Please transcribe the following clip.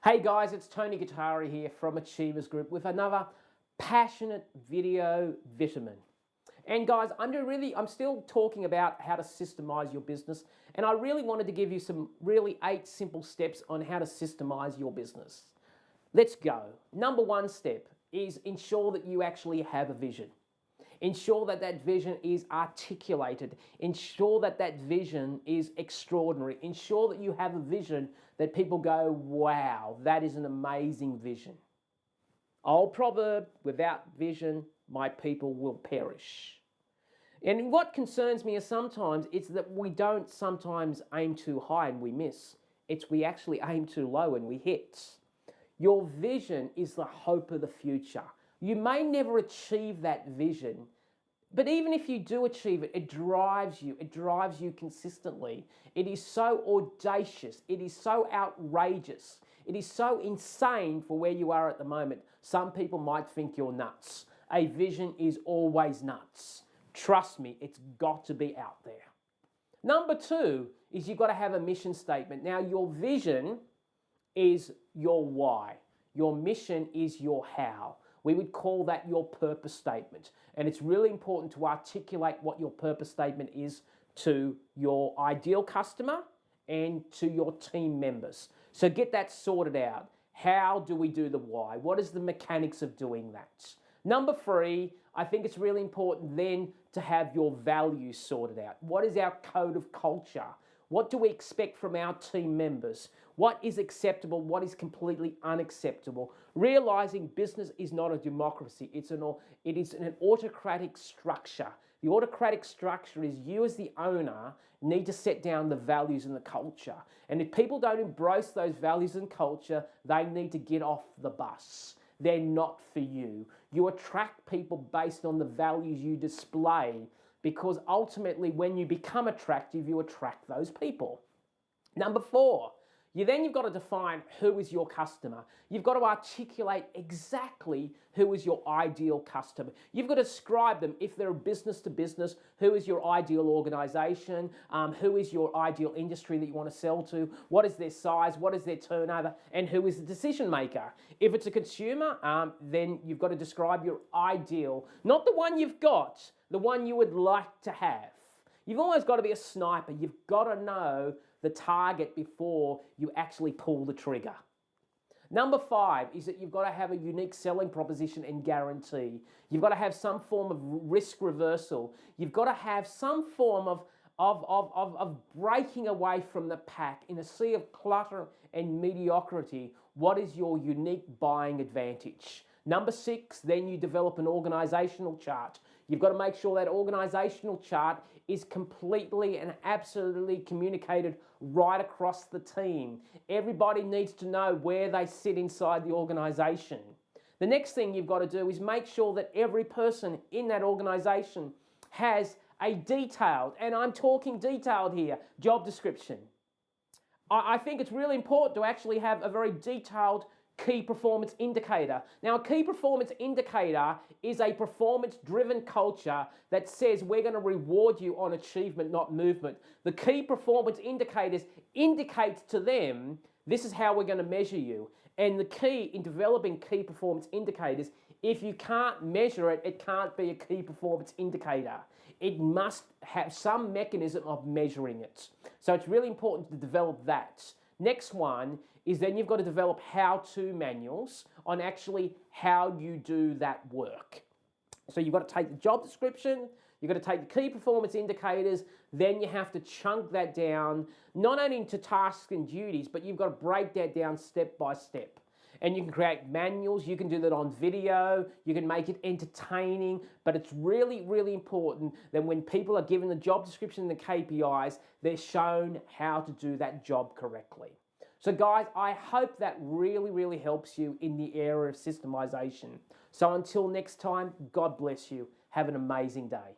Hey guys, it's Tony Gattari here from Achievers Group with another passionate video vitamin. And guys, I'm still talking about how to systemize your business, and I really wanted to give you some 8 simple steps on how to systemize your business. Let's go. Number 1 step is ensure that you actually have a vision. Ensure that that vision is articulated. Ensure that that vision is extraordinary. Ensure that you have a vision that people go, wow, that is an amazing vision. Old proverb, without vision, my people will perish. And what concerns me is sometimes it's that we don't sometimes aim too high and we miss. It's we actually aim too low and we hit. Your vision is the hope of the future. You may never achieve that vision, but even if you do achieve it, it drives you consistently. It is so audacious, it is so outrageous, it is so insane for where you are at the moment. Some people might think you're nuts. A vision is always nuts. Trust me, it's got to be out there. Number 2 is you've got to have a mission statement. Now, your vision is your why. Your mission is your how. We would call that your purpose statement. And it's really important to articulate what your purpose statement is to your ideal customer and to your team members. So get that sorted out. How do we do the why? What is the mechanics of doing that? Number 3, I think it's really important then to have your values sorted out. What is our code of culture? What do we expect from our team members? What is acceptable? What is completely unacceptable? Realizing business is not a democracy. It is an autocratic structure. The autocratic structure is you as the owner need to set down the values and the culture. And if people don't embrace those values and culture, they need to get off the bus. They're not for you. You attract people based on the values you display, because ultimately when you become attractive, you attract those people. Number 4, you've got to define who is your customer. You've got to articulate exactly who is your ideal customer. You've got to describe them. If they're a business to business, who is your ideal organization? Who is your ideal industry that you want to sell to? What is their size? What is their turnover? And who is the decision maker? If it's a consumer, then you've got to describe your ideal, not the one you've got, the one you would like to have. You've always got to be a sniper. You've got to know the target before you actually pull the trigger. Number 5 is that you've got to have a unique selling proposition and guarantee. You've got to have some form of risk reversal. You've got to have some form of breaking away from the pack in a sea of clutter and mediocrity. What is your unique buying advantage? Number 6, then you develop an organizational chart. You've got to make sure that organizational chart is completely and absolutely communicated right across the team. Everybody needs to know where they sit inside the organization. The next thing you've got to do is make sure that every person in that organization has a detailed, and I'm talking detailed here, job description. I think it's really important to actually have a very detailed key performance indicator. Now, a key performance indicator is a performance-driven culture that says we're going to reward you on achievement, not movement. The key performance indicators indicate to them, this is how we're going to measure you. And the key in developing key performance indicators, if you can't measure it, it can't be a key performance indicator. It must have some mechanism of measuring it. So it's really important to develop that. Next one is then you've got to develop how-to manuals on actually how you do that work. So you've got to take the job description, you've got to take the key performance indicators, then you have to chunk that down, not only into tasks and duties, but you've got to break that down step by step. And you can create manuals, you can do that on video, you can make it entertaining, but it's really, really important that when people are given the job description and the KPIs, they're shown how to do that job correctly. So guys, I hope that really, really helps you in the area of systemization. So until next time, God bless you. Have an amazing day.